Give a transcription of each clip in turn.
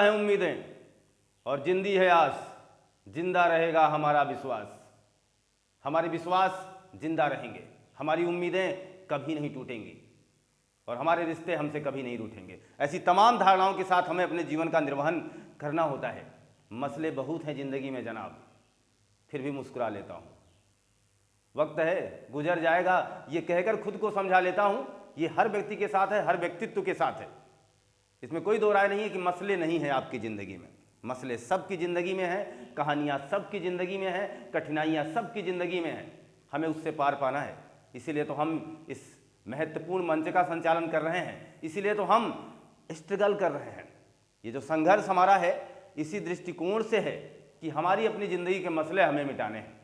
है उम्मीदें और जिंदी है आस, जिंदा रहेगा हमारा विश्वास। हमारे विश्वास जिंदा रहेंगे, हमारी उम्मीदें कभी नहीं टूटेंगी और हमारे रिश्ते हमसे कभी नहीं रूठेंगे। ऐसी तमाम धारणाओं के साथ हमें अपने जीवन का निर्वहन करना होता है। मसले बहुत हैं ज़िंदगी में जनाब, फिर भी मुस्कुरा लेता हूँ। वक्त है गुजर जाएगा ये कहकर खुद को समझा लेता हूँ। ये हर व्यक्ति के साथ है, हर व्यक्तित्व के साथ है। इसमें कोई दो राय नहीं है कि मसले नहीं हैं आपकी ज़िंदगी में। मसले सबकी ज़िंदगी में हैं, कहानियाँ सबकी ज़िंदगी में हैं, कठिनाइयाँ सबकी ज़िंदगी में हैं। हमें उससे पार पाना है। इसीलिए तो हम इस महत्वपूर्ण मंच का संचालन कर रहे हैं, इसीलिए तो हम स्ट्रगल कर रहे हैं। ये जो संघर्ष हमारा है इसी दृष्टिकोण से है कि हमारी अपनी ज़िंदगी के मसले हमें मिटाने हैं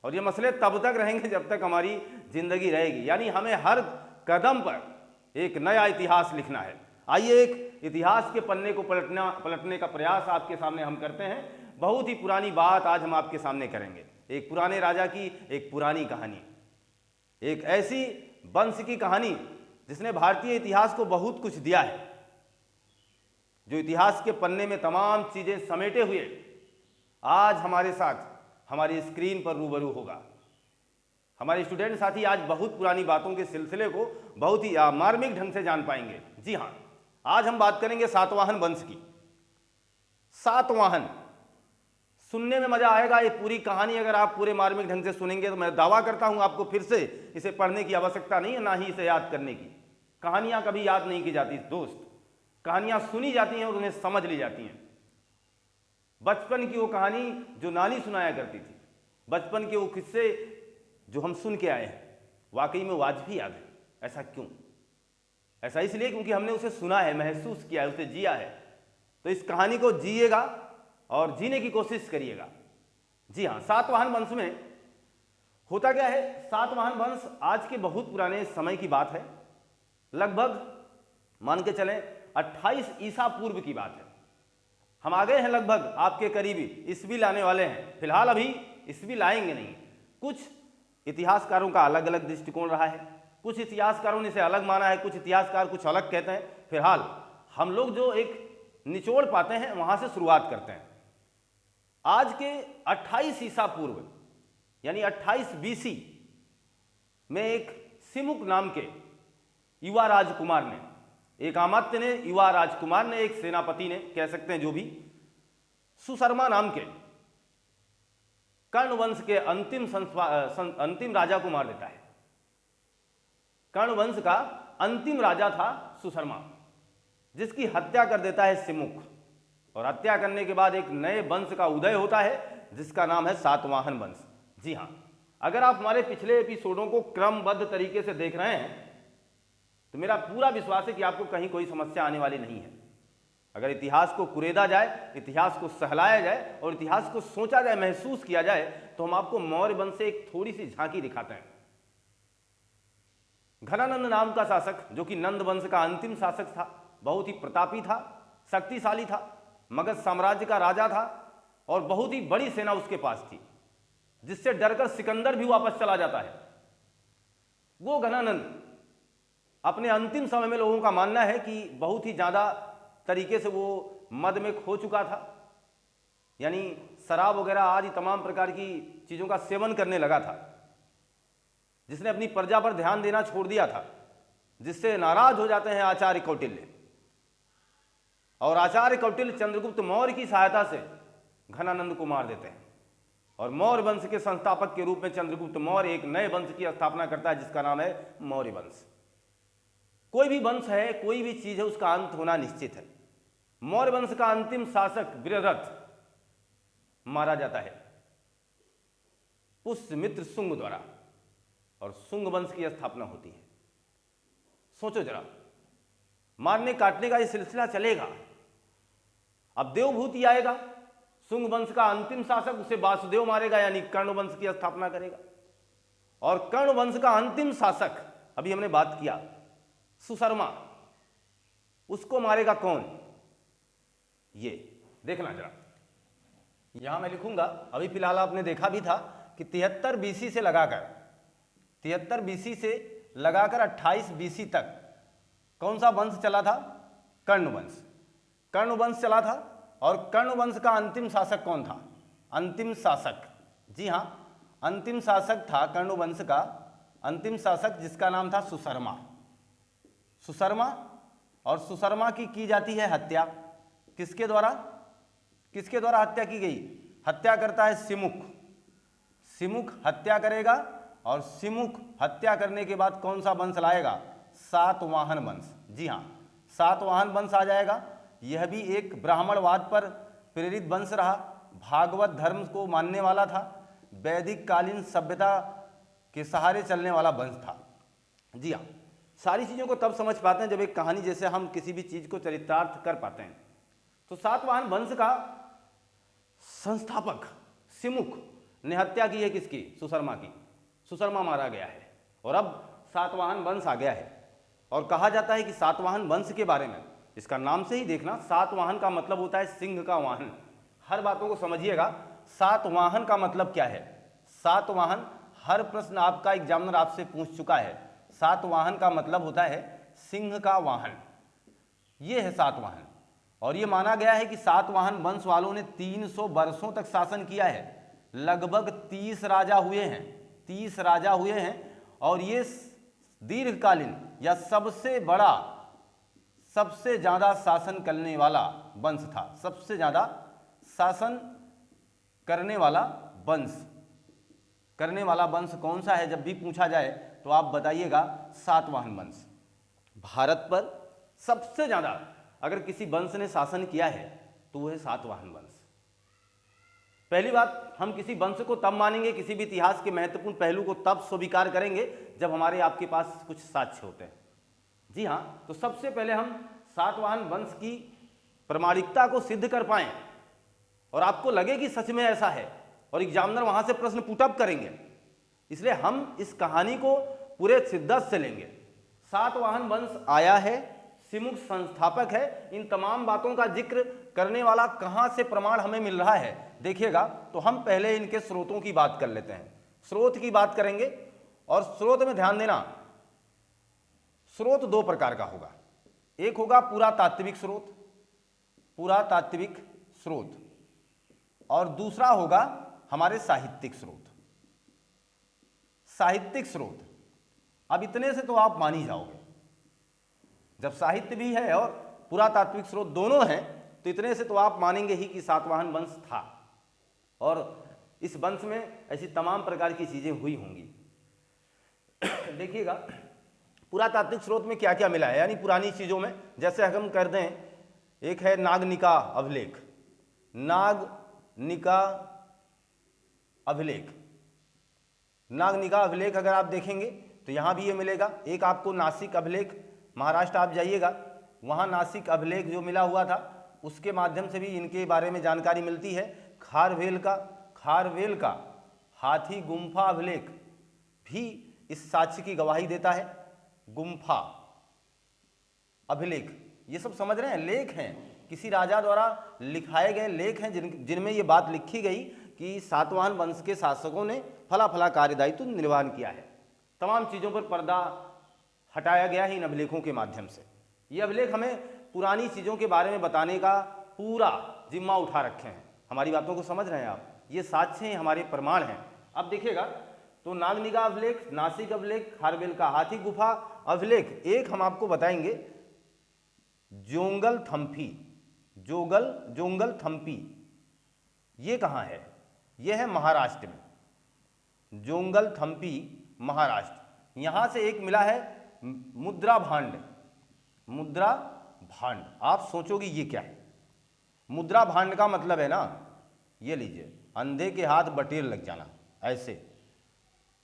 और ये मसले तब तक रहेंगे जब तक हमारी ज़िंदगी रहेगी। यानी हमें हर कदम पर एक नया इतिहास लिखना है। आइए एक इतिहास के पन्ने को पलटने का प्रयास आपके सामने हम करते हैं। बहुत ही पुरानी बात आज हम आपके सामने करेंगे। एक पुराने राजा की एक पुरानी कहानी, एक ऐसी वंश की कहानी जिसने भारतीय इतिहास को बहुत कुछ दिया है, जो इतिहास के पन्ने में तमाम चीज़ें समेटे हुए आज हमारे साथ हमारी स्क्रीन पर रूबरू होगा। हमारे स्टूडेंट साथी आज बहुत पुरानी बातों के सिलसिले को बहुत ही मार्मिक ढंग से जान पाएंगे। जी हाँ, आज हम बात करेंगे सातवाहन वंश की। सातवाहन सुनने में मजा आएगा। ये पूरी कहानी अगर आप पूरे मार्मिक ढंग से सुनेंगे तो मैं दावा करता हूं आपको फिर से इसे पढ़ने की आवश्यकता नहीं है, ना ही इसे याद करने की। कहानियां कभी याद नहीं की जाती दोस्त, कहानियां सुनी जाती हैं और उन्हें समझ ली जाती हैं। बचपन की वो कहानी जो नानी सुनाया करती थी, बचपन के वो किस्से जो हम सुन के आए हैं, वाकई में वो आज भी याद है। ऐसा क्यों? ऐसा इसलिए क्योंकि हमने उसे सुना है, महसूस किया है, उसे जिया है। तो इस कहानी को जिएगा और जीने की कोशिश करिएगा। जी हाँ, सातवाहन वंश में होता क्या है? सातवाहन वंश आज के बहुत पुराने समय की बात है। लगभग मान के चलें 28 ईसा पूर्व की बात है। हम आ गए हैं लगभग आपके करीबी, ईस्वी लाने वाले हैं। फिलहाल अभी ईस्वी लाएंगे नहीं। कुछ इतिहासकारों का अलग अलग दृष्टिकोण रहा है, कुछ इतिहासकारों ने इसे अलग माना है, कुछ इतिहासकार कुछ अलग कहते हैं। फिलहाल हम लोग जो एक निचोड़ पाते हैं वहां से शुरुआत करते हैं। आज के 28 ईसा पूर्व यानी 28 बीसी में एक सिमुक नाम के युवा राजकुमार ने, एक अमात्य ने, युवा राजकुमार ने, एक सेनापति ने, कह सकते हैं जो भी, सुशर्मा नाम के कर्ण वंश के अंतिम राजा को मार देता है। कर्ण वंश का अंतिम राजा था सुशर्मा, जिसकी हत्या कर देता है सिमुक। और हत्या करने के बाद एक नए वंश का उदय होता है जिसका नाम है सातवाहन वंश। जी हाँ, अगर आप हमारे पिछले एपिसोडों को क्रमबद्ध तरीके से देख रहे हैं तो मेरा पूरा विश्वास है कि आपको कहीं कोई समस्या आने वाली नहीं है। अगर इतिहास को कुरेदा जाए, इतिहास को सहलाया जाए और इतिहास को सोचा जाए, महसूस किया जाए, तो हम आपको मौर्य वंश से एक थोड़ी सी झांकी दिखाते हैं। घनानंद नाम का शासक, जो कि नंद वंश का अंतिम शासक था, बहुत ही प्रतापी था, शक्तिशाली था, मगध साम्राज्य का राजा था और बहुत ही बड़ी सेना उसके पास थी, जिससे डरकर सिकंदर भी वापस चला जाता है। वो घनानंद अपने अंतिम समय में लोगों का मानना है कि बहुत ही ज्यादा तरीके से वो मद में खो चुका था, यानी शराब वगैरह आदि तमाम प्रकार की चीजों का सेवन करने लगा था, जिसने अपनी प्रजा पर ध्यान देना छोड़ दिया था, जिससे नाराज हो जाते हैं आचार्य कौटिल्य। और आचार्य कौटिल्य चंद्रगुप्त मौर्य की सहायता से घनानंद को मार देते हैं और मौर्य वंश के संस्थापक के रूप में चंद्रगुप्त मौर्य एक नए वंश की स्थापना करता है जिसका नाम है मौर्य वंश। कोई भी वंश है, कोई भी चीज है, उसका अंत होना निश्चित है। मौर्य वंश का अंतिम शासक वीररथ मारा जाता है पुष्यमित्र शुंग द्वारा और शुंग वंश की स्थापना होती है। सोचो जरा, मारने काटने का ये सिलसिला चलेगा। अब देवभूति आएगा, शुंग वंश का अंतिम शासक, उसे वासुदेव मारेगा, यानी कर्ण वंश की स्थापना करेगा। और कर्ण वंश का अंतिम शासक, अभी हमने बात किया सुशर्मा, उसको मारेगा कौन? ये देखना जरा, यहां मैं लिखूंगा। अभी फिलहाल आपने देखा भी था कि 73 बीसी से लगाकर 28 बीसी तक कौन सा वंश चला था? कर्ण वंश। कर्ण वंश चला था और कर्ण वंश का अंतिम शासक कौन था? अंतिम शासक, जी हाँ, अंतिम शासक था कर्ण वंश का अंतिम शासक, जिसका नाम था सुशर्मा। सुशर्मा, और सुशर्मा की जाती है हत्या। किसके द्वारा? किसके द्वारा हत्या की गई? हत्या करता है सिमुख। सिमुख हत्या करेगा, और सिमुख हत्या करने के बाद कौन सा वंश लाएगा? सातवाहन वंश। जी हाँ, सातवाहन वंश आ जाएगा। यह भी एक ब्राह्मणवाद पर प्रेरित वंश रहा, भागवत धर्म को मानने वाला था, वैदिक कालीन सभ्यता के सहारे चलने वाला वंश था। जी हाँ, सारी चीज़ों को तब समझ पाते हैं जब एक कहानी जैसे हम किसी भी चीज़ को चरितार्थ कर पाते हैं। तो सातवाहन वंश का संस्थापक सिमुख ने हत्या की है किसकी? सुशर्मा की। सुशर्मा मारा गया है और अब सातवाहन वंश आ गया है। और कहा जाता है कि सातवाहन वंश के बारे में, इसका नाम से ही देखना, सातवाहन का मतलब होता है सिंह का वाहन। हर बातों को समझिएगा, सातवाहन का मतलब क्या है? सातवाहन, हर प्रश्न आपका एग्जामिनर आपसे पूछ चुका है। सातवाहन का मतलब होता है सिंह का वाहन। ये है सातवाहन। और ये माना गया है कि सातवाहन वंश वालों ने 300 वर्षों तक शासन किया है। लगभग 30 राजा हुए हैं, 30 राजा हुए हैं। और ये दीर्घकालीन या सबसे बड़ा, सबसे ज़्यादा शासन करने वाला वंश था। सबसे ज़्यादा शासन करने वाला वंश कौन सा है? जब भी पूछा जाए तो आप बताइएगा सातवाहन वंश। भारत पर सबसे ज़्यादा अगर किसी वंश ने शासन किया है तो वह है सातवाहन वंश। पहली बात, हम किसी वंश को तब मानेंगे, किसी भी इतिहास के महत्वपूर्ण पहलू को तब स्वीकार करेंगे जब हमारे आपके पास कुछ साक्ष्य होते हैं। जी हाँ, तो सबसे पहले हम सातवाहन वंश की प्रामाणिकता को सिद्ध कर पाएं और आपको लगे कि सच में ऐसा है, और एग्जामिनर वहां से प्रश्न पुट अप करेंगे। इसलिए हम इस कहानी को पूरे शिद्दत से लेंगे। सातवाहन वंश आया है, सिमुख संस्थापक है। इन तमाम बातों का जिक्र करने वाला कहां से प्रमाण हमें मिल रहा है देखिएगा। तो हम पहले इनके स्रोतों की बात कर लेते हैं। स्रोत की बात करेंगे, और स्रोत में ध्यान देना, स्रोत दो प्रकार का होगा। एक होगा पुरातात्विक स्रोत, पुरातात्विक स्रोत, और दूसरा होगा हमारे साहित्यिक स्रोत। साहित्यिक स्रोत, अब इतने से तो आप मान ही जाओगे, जब साहित्य भी है और पुरातात्विक स्रोत दोनों हैं तो इतने से तो आप मानेंगे ही कि सातवाहन वंश था, और इस वंश में ऐसी तमाम प्रकार की चीजें हुई होंगी। देखिएगा पुरातात्विक स्रोत में क्या क्या मिला है, यानी पुरानी चीजों में, जैसे हम कर दें, एक है नागनिका अभिलेख। नागनिका अभिलेख, नागनिका अभिलेख अगर आप देखेंगे तो यहाँ भी ये मिलेगा। एक आपको नासिक अभिलेख, महाराष्ट्र आप जाइएगा, वहाँ नासिक अभिलेख जो मिला हुआ था उसके माध्यम से भी इनके बारे में जानकारी मिलती है। खारवेल का हाथी गुम्फा अभिलेख भी इस साक्ष्य की गवाही देता है। गुम्फा अभिलेख, ये सब समझ रहे हैं, लेख हैं, किसी राजा द्वारा लिखाए गए लेख हैं जिनमें ये बात लिखी गई कि सातवाहन वंश के शासकों ने फला फला कार्यदायित्व निर्वहन किया है। तमाम चीज़ों पर पर्दा हटाया गया है इन अभिलेखों के माध्यम से। ये अभिलेख हमें पुरानी चीज़ों के बारे में बताने का पूरा जिम्मा उठा रखे हैं। हमारी बातों को समझ रहे हैं आप? ये साक्ष्य हैं, हमारे प्रमाण हैं। अब देखिएगा, तो नागनिका अभिलेख, नासिक अभिलेख, खारवेल का हाथी गुफा अभिलेख, एक हम आपको बताएंगे जोंगल थम्पी। ये कहाँ है? ये है महाराष्ट्र में, जोंगल थम्पी महाराष्ट्र। यहाँ से एक मिला है मुद्रा भांड। आप सोचोगे ये क्या है? मुद्रा भांड का मतलब है ना, ये लीजिए, अंधे के हाथ बटेर लग जाना, ऐसे।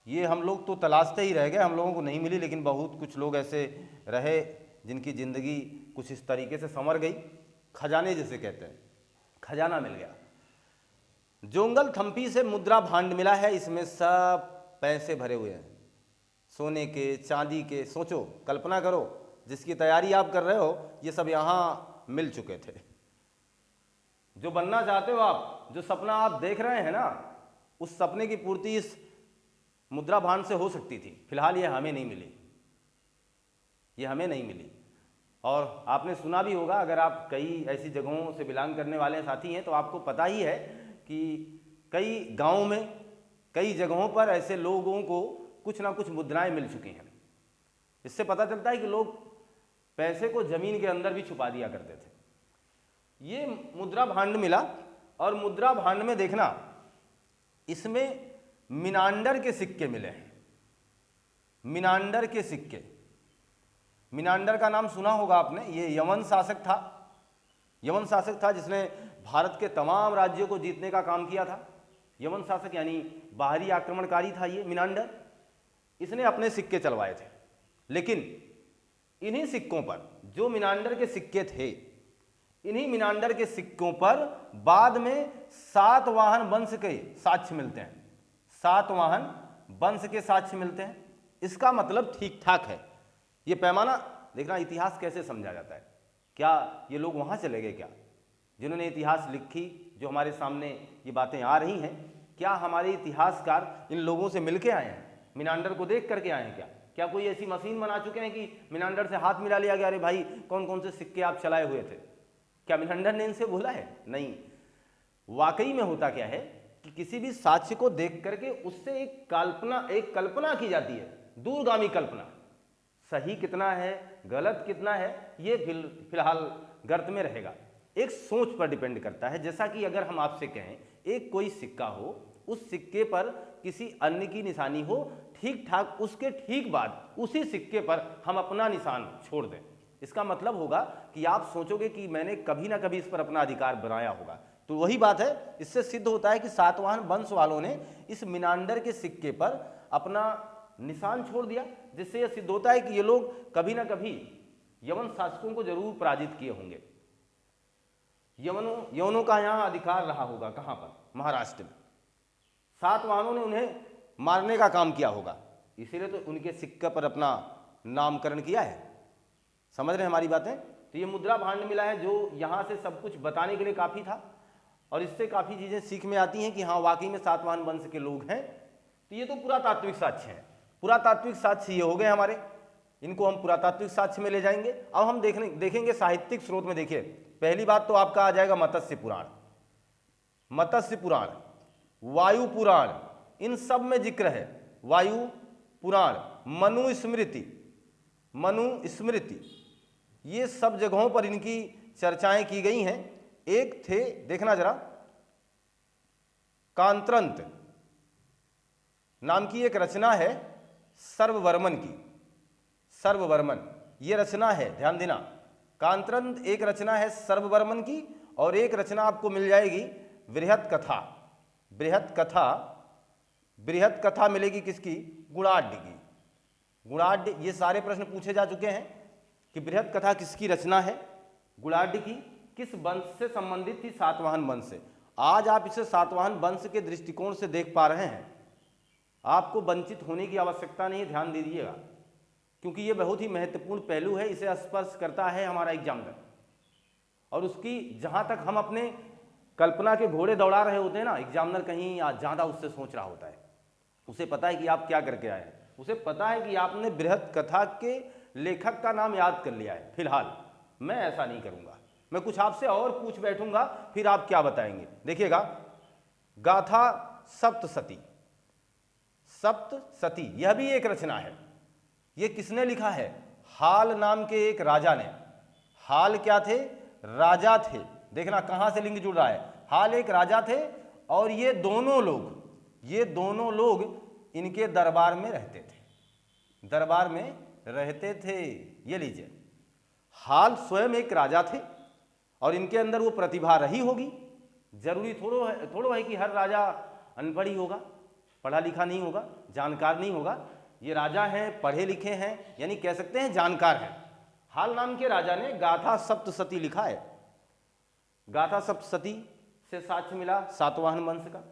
ये हम लोग तो तलाशते ही रह गए, हम लोगों को नहीं मिली, लेकिन बहुत कुछ लोग ऐसे रहे जिनकी ज़िंदगी कुछ इस तरीके से संवर गई, खजाने जिसे कहते हैं, खजाना मिल गया। जोंगल थम्पी से मुद्रा भांड मिला है, इसमें सब पैसे भरे हुए हैं, सोने के, चांदी के। सोचो, कल्पना करो, जिसकी तैयारी आप कर रहे हो, ये सब यहाँ मिल चुके थे। जो बनना चाहते हो आप, जो सपना आप देख रहे हैं ना, उस सपने की पूर्ति इस मुद्रा भांड से हो सकती थी। फिलहाल ये हमें नहीं मिली, और आपने सुना भी होगा, अगर आप कई ऐसी जगहों से बिलोंग करने वाले साथी हैं तो आपको पता ही है कि कई गाँव में, कई जगहों पर ऐसे लोगों को कुछ ना कुछ मुद्राएं मिल चुकी हैं। इससे पता चलता है कि लोग पैसे को जमीन के अंदर भी छुपा दिया करते थे। ये मुद्रा भांड मिला, और मुद्रा भांड में देखना, इसमें मिनांडर के सिक्के मिले हैं। मिनांडर के सिक्के, मिनांडर का नाम सुना होगा आपने। ये यवन शासक था, यवन शासक था जिसने भारत के तमाम राज्यों को जीतने का काम किया था। यवन शासक यानी बाहरी आक्रमणकारी था ये मिनांडर। इसने अपने सिक्के चलवाए थे, लेकिन इन्हीं सिक्कों पर, जो मिनांडर के सिक्के थे, इन्हीं मिनांडर के सिक्कों पर बाद में सातवाहन वंश के साक्ष्य मिलते हैं। सातवाहन वंश के साक्ष्य मिलते हैं। इसका मतलब ठीक ठाक है। ये पैमाना देखना, इतिहास कैसे समझा जाता है। क्या ये लोग वहां चले गए क्या, जिन्होंने इतिहास लिखी, जो हमारे सामने ये बातें आ रही हैं, क्या हमारे इतिहासकार इन लोगों से मिलके आए हैं, मिनांडर को देख करके आए हैं? क्या कोई ऐसी मशीन बना चुके हैं कि मिनांडर से हाथ मिला लिया गया, अरे भाई कौन कौन से सिक्के आप चलाए हुए थे? क्या मिनांडर ने इनसे बोला है? नहीं। वाकई में होता क्या है कि किसी भी साक्ष्य को देख करके उससे एक कल्पना की जाती है, दूरगामी कल्पना। सही कितना है, गलत कितना है, ये फिलहाल गर्त में रहेगा। एक सोच पर डिपेंड करता है। जैसा कि अगर हम आपसे कहें, एक कोई सिक्का हो, उस सिक्के पर किसी अन्य की निशानी हो, ठीक ठाक उसके ठीक बाद उसी सिक्के पर हम अपना निशान छोड़ दें, इसका मतलब होगा कि आप सोचोगे कि मैंने कभी ना कभी इस पर अपना अधिकार बनाया होगा। तो वही बात है, इससे सिद्ध होता है कि सातवाहन वंश वालों ने इस मिनांडर के सिक्के पर अपना निशान छोड़ दिया, जिससे यह सिद्ध होता है कि ये लोग कभी ना कभी यवन शासकों को जरूर पराजित किए होंगे। यवनों का यहाँ अधिकार रहा होगा, कहाँ पर? महाराष्ट्र में। सातवाहनों ने उन्हें मारने का काम किया होगा, इसीलिए तो उनके सिक्के पर अपना नामकरण किया है। समझ रहे हैं हमारी बातें? तो ये मुद्रा भांड मिला है, जो यहाँ से सब कुछ बताने के लिए काफ़ी था, और इससे काफ़ी चीज़ें सीख में आती हैं कि हाँ वाकई में सातवाहन वंश के लोग हैं। तो ये तो पुरातात्विक साक्ष्य हैं। पुरातात्विक साक्ष्य ये हो गए हमारे, इनको हम पुरातात्विक साक्ष्य में ले जाएंगे। अब हम देखेंगे साहित्यिक स्रोत में। देखिए, पहली बात तो आपका आ जाएगा मत्स्य पुराण। मत्स्य पुराण, वायु पुराण, इन सब में जिक्र है। वायु पुराण, मनुस्मृति, ये सब जगहों पर इनकी चर्चाएं की गई हैं। एक थे, देखना जरा, कांत्रंत नाम की एक रचना है सर्ववर्मन की। सर्ववर्मन ये रचना है, ध्यान देना। कांत्रंत एक रचना है सर्ववर्मन की, और एक रचना आपको मिल जाएगी बृहत कथा। बृहत कथा मिलेगी किसकी? गुणाढ्य की। गुणाढ्य, ये सारे प्रश्न पूछे जा चुके हैं कि बृहत कथा किसकी रचना है? गुणाढ्य की। किस वंश से संबंधित थी? सातवाहन वंश से। आज आप इसे सातवाहन वंश के दृष्टिकोण से देख पा रहे हैं। आपको वंचित होने की आवश्यकता नहीं है, ध्यान दीजिएगा, क्योंकि ये बहुत ही महत्वपूर्ण पहलू है। इसे स्पर्श करता है हमारा एग्जामिनर, और उसकी जहां तक हम अपने कल्पना के घोड़े दौड़ा रहे होते हैं ना, एग्जामिनर कहीं ज़्यादा उससे सोच रहा होता है। उसे पता है कि आप क्या करके आए हैं, उसे पता है कि आपने बृहत कथा के लेखक का नाम याद कर लिया है। फिलहाल मैं ऐसा नहीं करूंगा, मैं कुछ आपसे और पूछ बैठूंगा, फिर आप क्या बताएंगे। देखिएगा, गाथा सप्तसती, सप्तसती यह भी एक रचना है। यह किसने लिखा है? हाल नाम के एक राजा ने। हाल क्या थे? राजा थे। देखना कहां से लिंक जुड़ रहा है। हाल एक राजा थे, और ये दोनों लोग इनके दरबार में रहते थे। दरबार में रहते थे। ये लीजिए, हाल स्वयं एक राजा थे, और इनके अंदर वो प्रतिभा रही होगी। जरूरी थोड़ो है कि हर राजा अनपढ़ ही होगा, पढ़ा लिखा नहीं होगा, जानकार नहीं होगा। ये राजा हैं, पढ़े लिखे हैं, यानी कह सकते हैं जानकार हैं। हाल नाम के राजा ने गाथा सप्तसती लिखा है। गाथा सप्तसती से साक्ष्य मिला सातवाहन वंश का।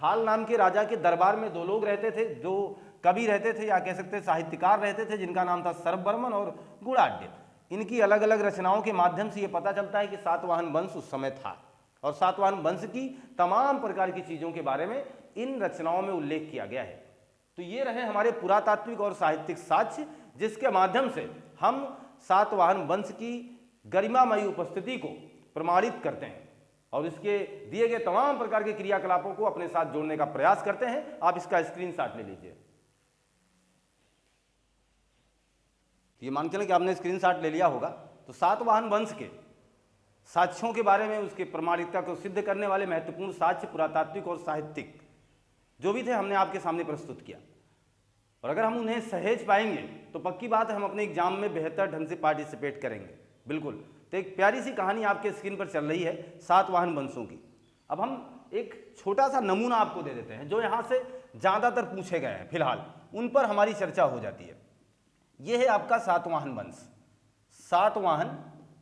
हाल नाम के राजा के दरबार में दो लोग रहते थे, जो कवि रहते थे, या कह सकते हैं साहित्यकार रहते थे, जिनका नाम था सर्ववर्मन और गुणाढ्य। इनकी अलग अलग रचनाओं के माध्यम से ये पता चलता है कि सातवाहन वंश उस समय था, और सातवाहन वंश की तमाम प्रकार की चीज़ों के बारे में इन रचनाओं में उल्लेख किया गया है। तो ये रहे हमारे पुरातात्विक और साहित्यिक साक्ष्य, जिसके माध्यम से हम सातवाहन वंश की गरिमामयी उपस्थिति को प्रमाणित करते हैं और इसके दिए गए तमाम प्रकार के क्रियाकलापों को अपने साथ जोड़ने का प्रयास करते हैं। आप इसका स्क्रीनशॉट ले लीजिए। ये मान के चलें कि आपने स्क्रीनशॉट ले लिया होगा। तो सातवाहन वंश के साक्ष्यों के बारे में, उसके प्रमाणिकता को सिद्ध करने वाले महत्वपूर्ण साक्ष्य पुरातात्विक और साहित्यिक जो भी थे हमने आपके सामने प्रस्तुत किया, और अगर हम उन्हें सहेज पाएंगे तो पक्की बात है हम अपने एग्जाम में बेहतर ढंग से पार्टिसिपेट करेंगे। बिल्कुल। तो एक प्यारी सी कहानी आपके स्क्रीन पर चल रही है सातवाहन वंशों की। अब हम एक छोटा सा नमूना आपको दे देते हैं जो यहाँ से ज़्यादातर पूछे गए हैं, फिलहाल उन पर हमारी चर्चा हो जाती है। यह है आपका सातवाहन वंश। सातवाहन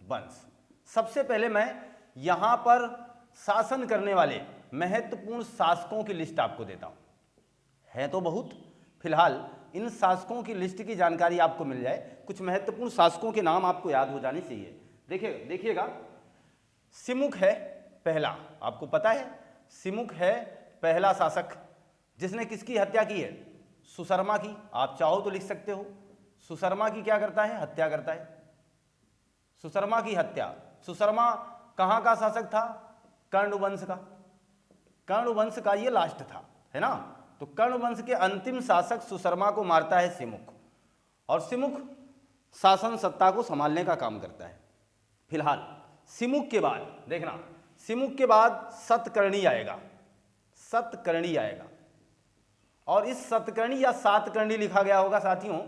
वंश, सबसे पहले मैं यहाँ पर शासन करने वाले महत्वपूर्ण शासकों की लिस्ट आपको देता हूँ। है तो बहुत, फिलहाल इन शासकों की लिस्ट की जानकारी आपको मिल जाए। कुछ महत्वपूर्ण शासकों के नाम आपको याद हो जाने चाहिए। देखिएगा, सिमुक है पहला, आपको पता है सिमुक है पहला शासक जिसने किसकी हत्या की है? सुशर्मा की। आप चाहो तो लिख सकते हो सुशर्मा की क्या करता है? हत्या करता है। सुशर्मा की हत्या। सुशर्मा कहाँ का शासक था? कर्ण वंश का। कर्ण वंश का ये लास्ट था, है ना। तो कर्ण वंश के अंतिम शासक सुशर्मा को मारता है सिमुक, और सिमुक शासन सत्ता को संभालने का काम करता है। फिलहाल सिमुक के बाद देखना, सिमुक के बाद सतकर्णी आएगा। सतकर्णी आएगा, और इस सतकर्णी या सातकर्णी लिखा गया होगा साथियों।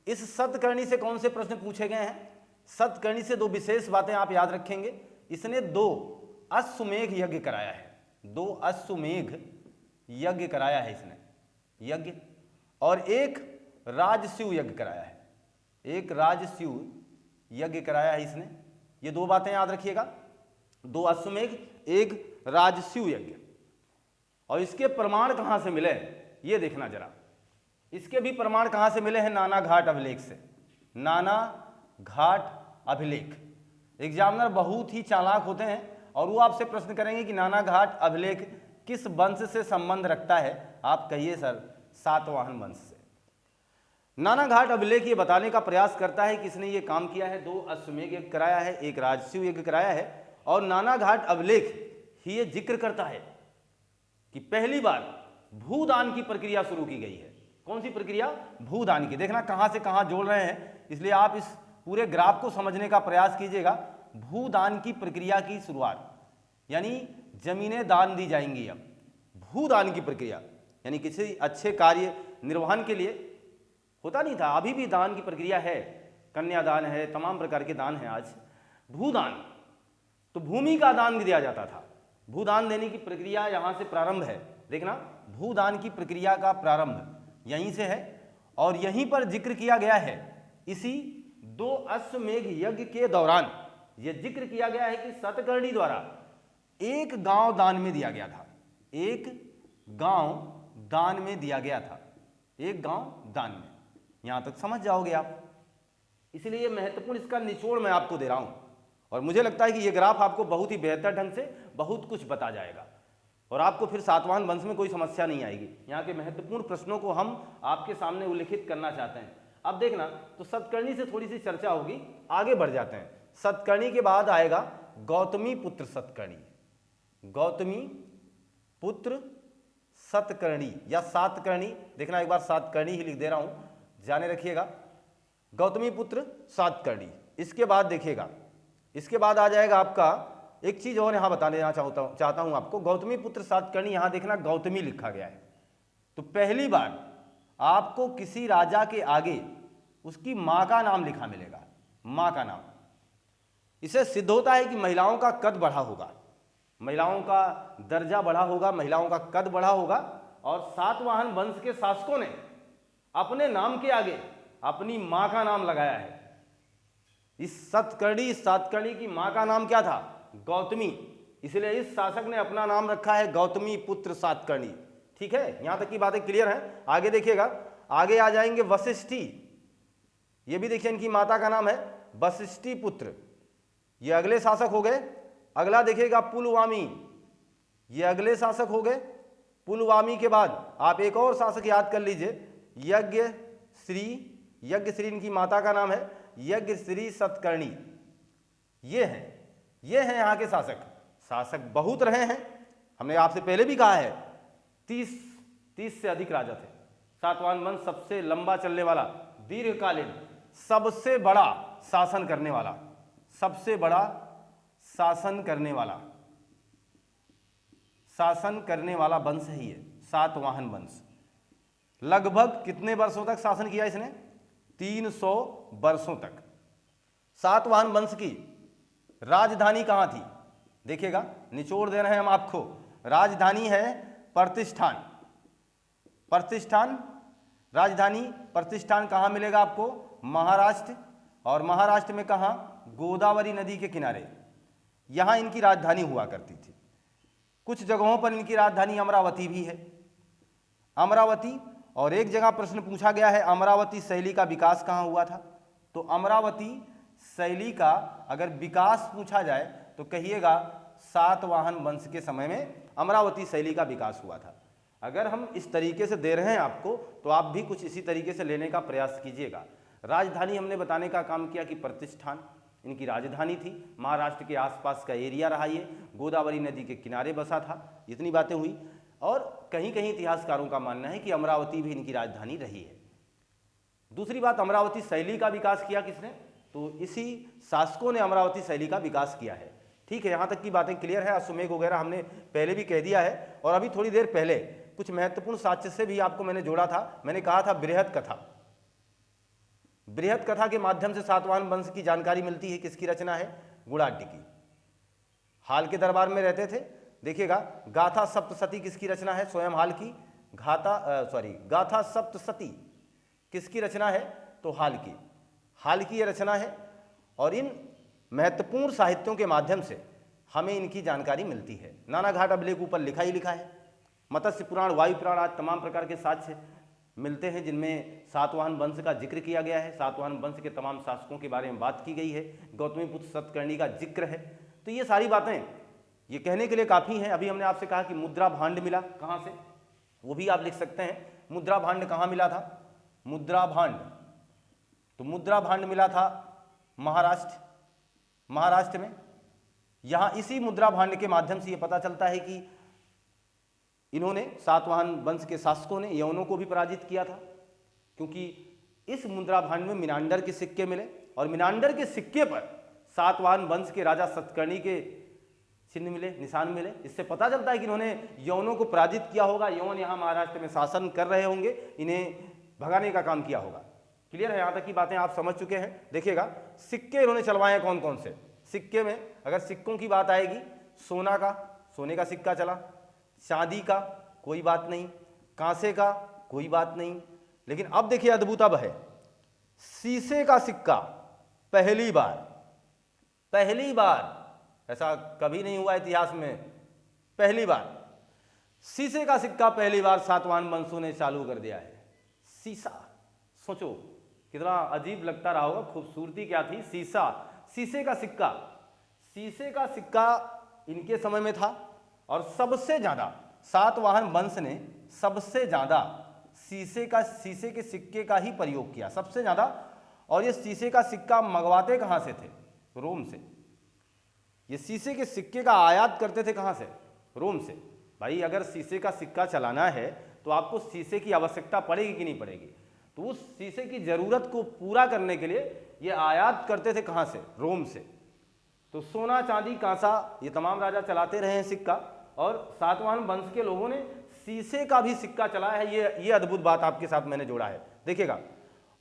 इस सतकर्णी से कौन से प्रश्न पूछे गए हैं? सतकर्णी से दो विशेष बातें आप याद रखेंगे। इसने 2 अश्वमेघ यज्ञ कराया है। 2 अश्वमेघ यज्ञ कराया है इसने, यज्ञ, और एक राजस्यू यज्ञ कराया है। एक राजस्यू यज्ञ कराया है इसने। ये 2 बातें याद रखिएगा, 2 अश्वमेघ, एक राजस्यू यज्ञ। और इसके प्रमाण कहां से मिले ये देखना जरा। इसके भी प्रमाण कहां से मिले हैं? नाना घाट अभिलेख से। नाना घाट अभिलेख। एग्जामिनर बहुत ही चालाक होते हैं और वो आपसे प्रश्न करेंगे कि नाना घाट अभिलेख किस वंश से संबंध रखता है? आप कहिए सर सातवाहन वंश से। नाना घाट अभिलेख ये बताने का प्रयास करता है कि इसने ये काम किया है। 2 अश्वमेघ यज्ञ कराया है, एक राजस्यू यज्ञ कराया है, और नाना घाट अभिलेख ही ये जिक्र करता है कि पहली बार भूदान की प्रक्रिया शुरू की गई है। कौन सी प्रक्रिया? भूदान की। देखना कहां से कहां जोड़ रहे हैं, इसलिए आप इस पूरे ग्राफ को समझने का प्रयास कीजिएगा। भूदान की प्रक्रिया की शुरुआत, यानी जमीनें दान दी जाएंगी। अब भूदान की प्रक्रिया यानी किसी अच्छे कार्य निर्वहन के लिए होता नहीं था, अभी भी दान की प्रक्रिया है, कन्यादान है, तमाम प्रकार के दान हैं आज। भूदान, तो भूमि का दान दिया जाता था। भूदान देने की प्रक्रिया यहां से प्रारंभ है। देखना, भूदान की प्रक्रिया का प्रारंभ यहीं से है, और यहीं पर जिक्र किया गया है। इसी 2 अश्वमेघ यज्ञ के दौरान यह जिक्र किया गया है कि सतकर्णी द्वारा एक गांव दान में दिया गया था। एक गांव दान में दिया गया था। एक गांव दान में। यहां तक समझ जाओगे आप। इसलिए महत्वपूर्ण इसका निचोड़ मैं आपको दे रहा हूं, और मुझे लगता है कि यह ग्राफ आपको बहुत ही बेहतर ढंग से बहुत कुछ बता जाएगा, और आपको फिर सातवाहन वंश में कोई समस्या नहीं आएगी। यहाँ के महत्वपूर्ण प्रश्नों को हम आपके सामने उल्लिखित करना चाहते हैं। अब देखना, तो सतकर्णी से थोड़ी सी चर्चा होगी, आगे बढ़ जाते हैं। सतकर्णी के बाद आएगा गौतमी पुत्र सतकर्णी। गौतमी पुत्र सतकर्णी या सातकर्णी, देखना एक बार सातकर्णी ही लिख दे रहा हूं, जाने रखिएगा। गौतमी पुत्र सातकर्णी। इसके बाद देखिएगा, इसके बाद आ जाएगा आपका एक चीज और यहां बता देना चाहता हूं आपको। गौतमी पुत्र सातकर्णी, यहां देखना गौतमी लिखा गया है। तो पहली बार आपको किसी राजा के आगे उसकी मां का नाम लिखा मिलेगा। मां का नाम। इससे सिद्ध होता है कि महिलाओं का कद बढ़ा होगा, महिलाओं का दर्जा बढ़ा होगा, महिलाओं का कद बढ़ा होगा, और सातवाहन वंश के शासकों ने अपने नाम के आगे अपनी मां का नाम लगाया है। इस सातकर्णी की मां का नाम क्या था? गौतमी। इसलिए इस शासक ने अपना नाम रखा है गौतमी पुत्र सातकर्णी। ठीक है, यहां तक की बातें क्लियर हैं। आगे देखिएगा, आगे आ जाएंगे वशिष्ठी। ये भी देखिए इनकी माता का नाम है वशिष्ठी पुत्र, ये अगले शासक हो गए। अगला देखिएगा पुलवामी, ये अगले शासक हो गए। पुलवामी के बाद आप एक और शासक याद कर लीजिए, यज्ञश्री। यज्ञश्री इनकी माता का नाम है। यज्ञश्री सतकर्णी, ये हैं यहाँ के शासक। शासक बहुत रहे हैं, हमने आपसे पहले भी कहा है 30 से अधिक राजा थे। सातवाहन वंश सबसे लंबा चलने वाला, दीर्घकालीन, सबसे बड़ा शासन करने वाला, सबसे बड़ा शासन करने वाला वंश है ये सातवाहन वंश। लगभग कितने वर्षों तक शासन किया इसने? 300 वर्षों तक। सातवाहन वंश की राजधानी कहां थी? देखिएगा, निचोड़ दे रहे हैं हम आपको। राजधानी है प्रतिष्ठान। राजधानी प्रतिष्ठान कहां मिलेगा आपको? महाराष्ट्र। और महाराष्ट्र में कहां? गोदावरी नदी के किनारे, यहां इनकी राजधानी हुआ करती थी। कुछ जगहों पर इनकी राजधानी अमरावती भी है, अमरावती। और एक जगह प्रश्न पूछा गया है, अमरावती शैली का विकास कहां हुआ था? तो अमरावती शैली का अगर विकास पूछा जाए तो कहिएगा सातवाहन वंश के समय में अमरावती शैली का विकास हुआ था। अगर हम इस तरीके से दे रहे हैं आपको, तो आप भी कुछ इसी तरीके से लेने का प्रयास कीजिएगा। राजधानी हमने बताने का काम किया कि प्रतिष्ठान इनकी राजधानी थी। महाराष्ट्र के आसपास का एरिया रहा ये, गोदावरी नदी के किनारे बसा था। इतनी बातें हुई। और कहीं कहीं इतिहासकारों का मानना है कि अमरावती भी इनकी राजधानी रही है। दूसरी बात, अमरावती शैली का विकास किया किसने? तो इसी शासकों ने अमरावती शैली का विकास किया है। ठीक है, यहाँ तक की बातें क्लियर है। अश्वमेघ वगैरह हमने पहले भी कह दिया है। और अभी थोड़ी देर पहले कुछ महत्वपूर्ण साक्ष्य से भी आपको मैंने जोड़ा था। मैंने कहा था बृहद कथा के माध्यम से सातवाहन वंश की जानकारी मिलती है। किसकी रचना है? गुणाढ्य की। हाल के दरबार में रहते थे। देखिएगा, गाथा सप्तशती किसकी रचना है? स्वयं हाल की। गाथा सप्तशती किसकी रचना है? तो हाल की ये रचना है। और इन महत्वपूर्ण साहित्यों के माध्यम से हमें इनकी जानकारी मिलती है। नाना घाट अभिलेख ऊपर लिखा ही लिखा है। मत्स्य पुराण, वायु पुराण, आज तमाम प्रकार के साक्ष्य मिलते हैं जिनमें सातवाहन वंश का जिक्र किया गया है। सातवाहन वंश के तमाम शासकों के बारे में बात की गई है। गौतमीपुत्र सतकर्णी का जिक्र है। तो ये सारी बातें ये कहने के लिए काफ़ी हैं। अभी हमने आपसे कहा कि मुद्रा भांड मिला, कहाँ से? वो भी आप लिख सकते हैं। मुद्रा भांड कहाँ मिला था? मुद्रा भांड मिला था महाराष्ट्र में। यहाँ इसी मुद्रा भांड के माध्यम से ये पता चलता है कि इन्होंने, सातवाहन वंश के शासकों ने यवनों को भी पराजित किया था। क्योंकि इस मुद्रा भांड में मिनांडर के सिक्के मिले और मिनांडर के सिक्के पर सातवाहन वंश के राजा सतकर्णी के चिन्ह मिले, निशान मिले। इससे पता चलता है कि इन्होंने यवनों को पराजित किया होगा। यवन यहाँ महाराष्ट्र में शासन कर रहे होंगे, इन्हें भगाने का काम किया होगा। क्लियर है? यहाँ तक की बातें आप समझ चुके हैं। देखिएगा, सिक्के इन्होंने चलवाए कौन कौन से? सिक्के में अगर सिक्कों की बात आएगी, सोने का सिक्का चला, चांदी का कोई बात नहीं, कांसे का कोई बात नहीं। लेकिन अब देखिए अद्भुत अब है, शीशे का सिक्का पहली बार, ऐसा कभी नहीं हुआ इतिहास में, पहली बार शीशे का सिक्का पहली बार सातवाहन वंशों ने चालू कर दिया है। शीशा, सोचो कितना अजीब लगता रहा होगा, खूबसूरती क्या थी। शीशे का सिक्का इनके समय में था। और सबसे ज्यादा सातवाहन वंश ने सबसे ज्यादा शीशे के सिक्के का ही प्रयोग किया, सबसे ज्यादा। और ये शीशे का सिक्का मंगवाते कहां से थे? रोम से। ये शीशे के सिक्के का आयात करते थे कहां से? रोम से। भाई अगर शीशे का सिक्का चलाना है तो आपको शीशे की आवश्यकता पड़ेगी कि नहीं पड़ेगी? तो उस शीशे की जरूरत को पूरा करने के लिए ये आयात करते थे कहां से? रोम से। तो सोना, चांदी, कांसा ये तमाम राजा चलाते रहे हैं सिक्का। और सातवाहन वंश के लोगों ने शीशे का भी सिक्का चलाया है। ये अद्भुत बात आपके साथ मैंने जोड़ा है, देखिएगा।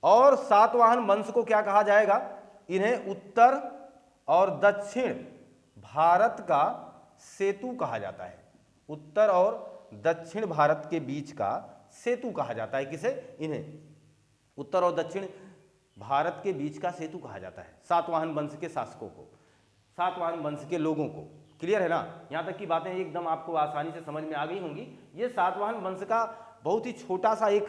और सातवाहन वंश को क्या कहा जाएगा? इन्हें उत्तर और दक्षिण भारत का सेतु कहा जाता है। उत्तर और दक्षिण भारत के बीच का सेतु कहा जाता है। किसे? इन्हें उत्तर और दक्षिण भारत के बीच का सेतु कहा जाता है सातवाहन वंश के शासकों को, सातवाहन वंश के लोगों को। क्लियर है ना? यहाँ तक की बातें एकदम आपको आसानी से समझ में आ गई होंगी। ये सातवाहन वंश का बहुत ही छोटा सा एक,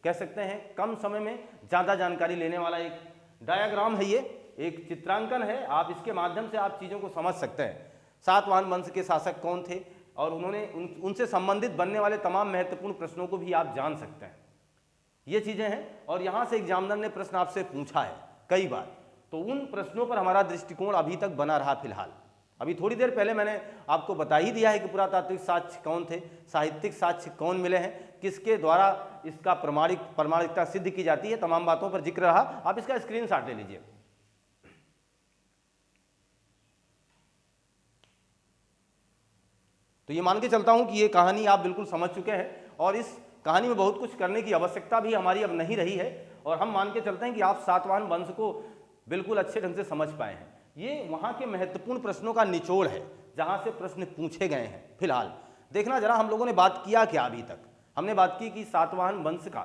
कह सकते हैं कम समय में ज़्यादा जानकारी लेने वाला एक डायग्राम है। ये एक चित्रांकन है। आप इसके माध्यम से आप चीज़ों को समझ सकते हैं। सातवाहन वंश के शासक कौन थे और उन्होंने उनसे संबंधित बनने वाले तमाम महत्वपूर्ण प्रश्नों को भी आप जान सकते हैं। ये चीज़ें हैं। और यहाँ से एग्जामिनर ने प्रश्न आपसे पूछा है कई बार, तो उन प्रश्नों पर हमारा दृष्टिकोण अभी तक बना रहा फिलहाल। अभी थोड़ी देर पहले मैंने आपको बता ही दिया है कि पुरातात्विक साक्ष्य कौन थे, साहित्यिक साक्ष्य कौन मिले हैं, किसके द्वारा इसका प्रमाणिकता सिद्ध की जाती है, तमाम बातों पर जिक्र रहा। आप इसका स्क्रीनशॉट ले लीजिए। तो ये मान के चलता हूं कि ये कहानी आप बिल्कुल समझ चुके हैं और इस कहानी में बहुत कुछ करने की आवश्यकता भी हमारी अब नहीं रही है, और हम मान के चलते हैं कि आप सातवाहन वंश को बिल्कुल अच्छे ढंग से समझ पाए हैं। ये वहाँ के महत्वपूर्ण प्रश्नों का निचोड़ है जहाँ से प्रश्न पूछे गए हैं। फिलहाल देखना जरा, हम लोगों ने बात किया क्या अभी तक। हमने बात की कि सातवाहन वंश का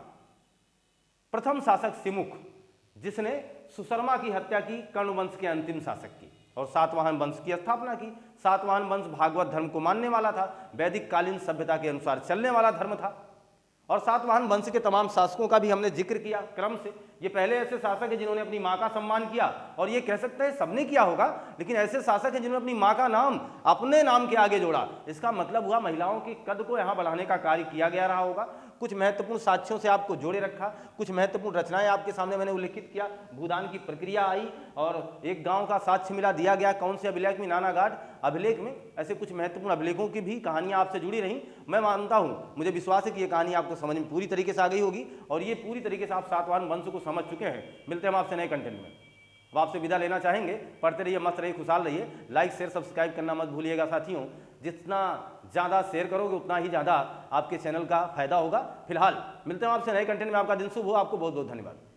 प्रथम शासक सिमुख, जिसने सुशर्मा की हत्या की, कर्ण वंश के अंतिम शासक की, और सातवाहन वंश की स्थापना की। सातवाहन वंश भागवत धर्म को मानने वाला था, वैदिक कालीन सभ्यता के अनुसार चलने वाला धर्म था। और सातवाहन वंश के तमाम शासकों का भी हमने जिक्र किया क्रम से। ये पहले ऐसे शासक हैं जिन्होंने अपनी माँ का सम्मान किया, और ये कह सकते हैं सबने किया होगा, लेकिन ऐसे शासक हैं जिन्होंने अपनी माँ का नाम अपने नाम के आगे जोड़ा। इसका मतलब हुआ महिलाओं के कद को यहाँ बढ़ाने का कार्य किया गया रहा होगा। कुछ महत्वपूर्ण साक्ष्यों से आपको जोड़े रखा, कुछ महत्वपूर्ण रचनाएं आपके सामने मैंने उल्लेखित किया। भूदान की प्रक्रिया आई और एक गांव का साक्ष्य मिला, दिया गया कौन से अभिलेख में, नानाघाट अभिलेख में। ऐसे कुछ महत्वपूर्ण अभिलेखों की भी कहानियां आपसे जुड़ी रहीं। मैं मानता हूं, मुझे विश्वास है कि ये कहानी आपको समझ में पूरी तरीके से आ गई होगी, और ये पूरी तरीके से आप सातवाहन वंश को समझ चुके हैं। मिलते हैं हम आपसे नए कंटेंट में। अब आपसे विदा लेना चाहेंगे। पढ़ते रहिए, मस्त रहिए, खुशहाल रहिए। लाइक शेयर सब्सक्राइब करना मत भूलिएगा साथियों। जितना ज़्यादा शेयर करोगे उतना ही ज़्यादा आपके चैनल का फायदा होगा। फिलहाल मिलते हैं आपसे नए कंटेंट में। आपका दिन शुभ हो। आपको बहुत बहुत धन्यवाद।